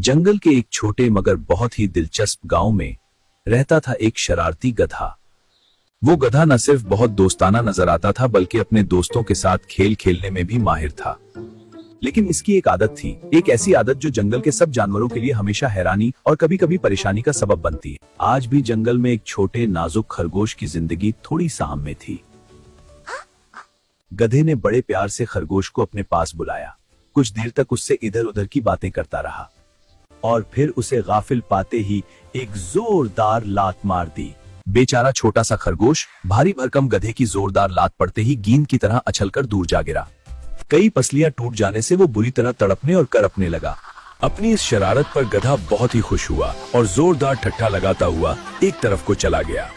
जंगल के एक छोटे मगर बहुत ही दिलचस्प गांव में रहता था एक शरारती गधा। वो गधा न सिर्फ बहुत दोस्ताना नजर आता था बल्कि अपने दोस्तों के साथ खेल खेलने में भी माहिर था। लेकिन इसकी एक आदत थी, एक ऐसी आदत जो जंगल के सब जानवरों के लिए हमेशा हैरानी और कभी कभी परेशानी का सबब बनती है। आज भी जंगल में एक छोटे नाजुक खरगोश की जिंदगी थोड़ी साम में थी। गधे ने बड़े प्यार से खरगोश को अपने पास बुलाया। कुछ देर तक उससे इधर उधर की बातें करता रहा और फिर उसे गाफिल पाते ही एक जोरदार लात मार दी। बेचारा छोटा सा खरगोश भारी भरकम गधे की जोरदार लात पड़ते ही गेंद की तरह अछलकर दूर जा गिरा। कई पसलियां टूट जाने से वो बुरी तरह तड़पने और करपने लगा। अपनी इस शरारत पर गधा बहुत ही खुश हुआ और जोरदार ठट्ठा लगाता हुआ एक तरफ को चला गया।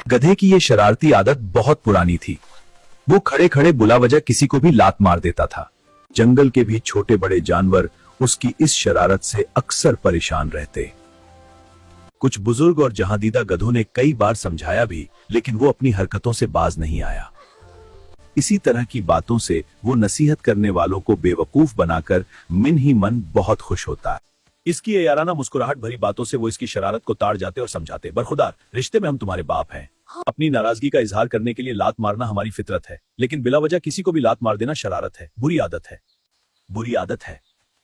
गधे की ये शरारती आदत बहुत पुरानी थी। वो खड़े खड़े बुला वजह किसी को भी लात मार देता था। जंगल के भी छोटे बड़े जानवर उसकी इस शरारत से अक्सर परेशान रहते। कुछ बुजुर्ग और जहांदीदा गधों ने कई बार समझाया भी, लेकिन वो अपनी हरकतों से बाज नहीं आया। इसी तरह की बातों से वो नसीहत करने वालों को बेवकूफ बनाकर मन ही मन बहुत खुश होता है। इसकी ये याराना मुस्कुराहट भरी बातों से वो इसकी शरारत को ताड़ जाते और समझाते, बरखुदार, रिश्ते में हम तुम्हारे बाप हैं। अपनी नाराजगी का इजहार करने के लिए लात मारना हमारी फितरत है, लेकिन बिला वजह किसी को भी लात मार देना शरारत है, बुरी आदत है। बुरी आदत है।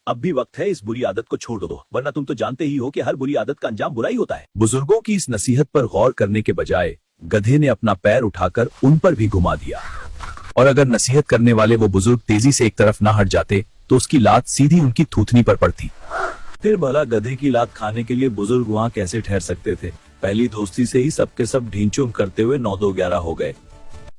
अब भी वक्त है इस बुरी आदत को छोड़ दो, वरना तुम तो जानते ही हो कि हर बुरी आदत का अंजाम बुरा ही होता है। बुजुर्गों की इस नसीहत पर गौर करने के बजाय गधे ने अपना पैर उठाकर उन पर भी घुमा दिया, और अगर नसीहत करने वाले वो बुजुर्ग तेजी से एक तरफ ना हट जाते तो उसकी लात सीधी उनकी थूथनी पर पड़ती। फिर भला गधे की लात खाने के लिए बुजुर्ग वहां कैसे ठहर सकते थे। पहली दोस्ती से ही सबके सब ढींचूम करते हुए 9-2-11 हो गए।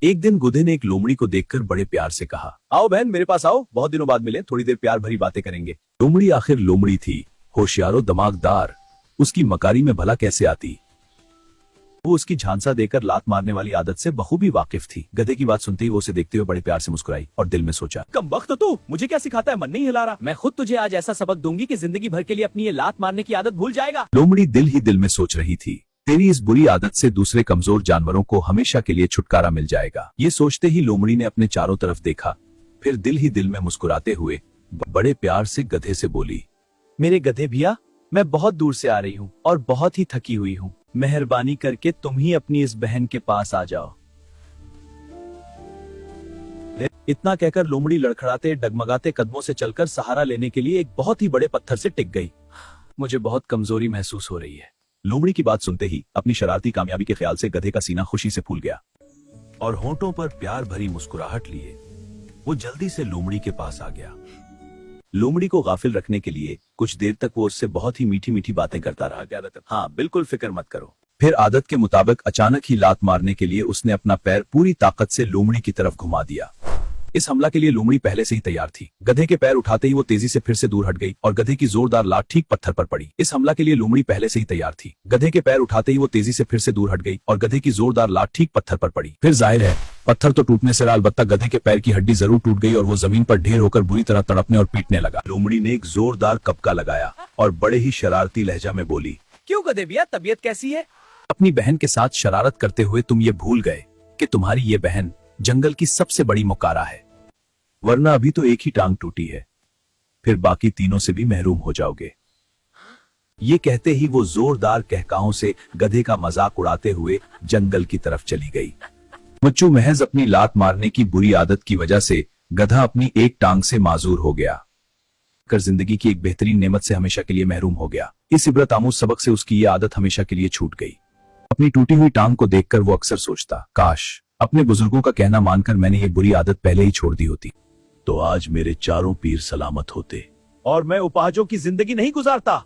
एक दिन गुधे ने एक लोमड़ी को देखकर बड़े प्यार से कहा, आओ बहन, मेरे पास आओ, बहुत दिनों बाद मिले, थोड़ी देर प्यार भरी बातें करेंगे। लोमड़ी आखिर लोमड़ी थी, होशियारो दिमागदार, उसकी मकारी में भला कैसे आती। वो उसकी झांसा देकर लात मारने वाली आदत से बखूबी वाकिफ थी। गधे की बात सुनते ही वो उसे देखते हुए बड़े प्यार से मुस्कुराई और दिल में सोचा, कमबख्त तू, मुझे क्या सिखाता है, मन नहीं हिला रहा। मैं खुद तुझे आज ऐसा सबक दूंगी कि जिंदगी भर के लिए अपनी ये लात मारने की आदत भूल जाएगा। लोमड़ी दिल ही दिल में सोच रही थी, तेरी इस बुरी आदत से दूसरे कमजोर जानवरों को हमेशा के लिए छुटकारा मिल जाएगा। ये सोचते ही लोमड़ी ने अपने चारों तरफ देखा, फिर दिल ही दिल में मुस्कुराते हुए बड़े प्यार से गधे से बोली, मेरे गधे भैया, मैं बहुत दूर से आ रही हूँ और बहुत ही थकी हुई हूँ। मेहरबानी करके तुम ही अपनी इस बहन के पास आ जाओ। इतना कहकर लोमड़ी लड़खड़ाते डगमगाते कदमों से चलकर सहारा लेने के लिए एक बहुत ही बड़े पत्थर से टिक गई। मुझे बहुत कमजोरी महसूस हो रही है। लोमड़ी की बात सुनते ही अपनी शरारती कामयाबी के ख्याल से गधे का सीना खुशी से फूल गया और होंठों पर प्यार भरी मुस्कुराहट लिए वो जल्दी से लोमड़ी के पास आ गया। लोमड़ी को गाफिल रखने के लिए कुछ देर तक वो उससे बहुत ही मीठी मीठी बातें करता रहा। हाँ, बिल्कुल फिक्र मत करो। फिर आदत के मुताबिक अचानक ही लात मारने के लिए उसने अपना पैर पूरी ताकत से लोमड़ी की तरफ घुमा दिया। इस हमला के लिए लोमड़ी पहले से ही तैयार थी। गधे के पैर उठाते ही वो तेजी से फिर से दूर हट गई और गधे की जोरदार लात ठीक पत्थर पर पड़ी। इस हमला के लिए लोमड़ी पहले से ही तैयार थी। गधे के पैर उठाते ही वो तेजी से फिर से दूर हट गई और गधे की जोरदार लात ठीक पत्थर पर पड़ी। फिर जाहिर है, पत्थर तो टूटने से अलबत्ता गधे के पैर की हड्डी जरूर टूट गई और वो जमीन पर ढेर होकर बुरी तरह तड़पने और पीटने लगा। लोमड़ी ने एक जोरदार कपका लगाया और बड़े ही शरारती लहजा में बोली, क्यों गधे भैया, तबीयत कैसी है? अपनी बहन के साथ शरारत करते हुए तुम ये भूल गए कि तुम्हारी ये बहन जंगल की सबसे बड़ी मुकारा है, वरना अभी तो एक ही टांग टूटी है, फिर बाकी तीनों से भी महरूम हो जाओगे। ये कहते ही वो जोरदार कहकाओं से गधे का मजाक उड़ाते हुए जंगल की तरफ चली गई। मुच्चू महज अपनी लात मारने की बुरी आदत की वजह से गधा अपनी एक टांग से माजूर हो गया कर जिंदगी की एक बेहतरीन नेमत से हमेशा के लिए महरूम हो गया। इस इबरत आमूज सबक से उसकी ये आदत हमेशा के लिए छूट गई। अपनी टूटी हुई टांग को देखकर वो अक्सर सोचता, काश अपने बुजुर्गों का कहना मानकर मैंने ये बुरी आदत पहले ही छोड़ दी होती, तो आज मेरे चारों पीर सलामत होते और मैं उपाहजों की जिंदगी नहीं गुजारता।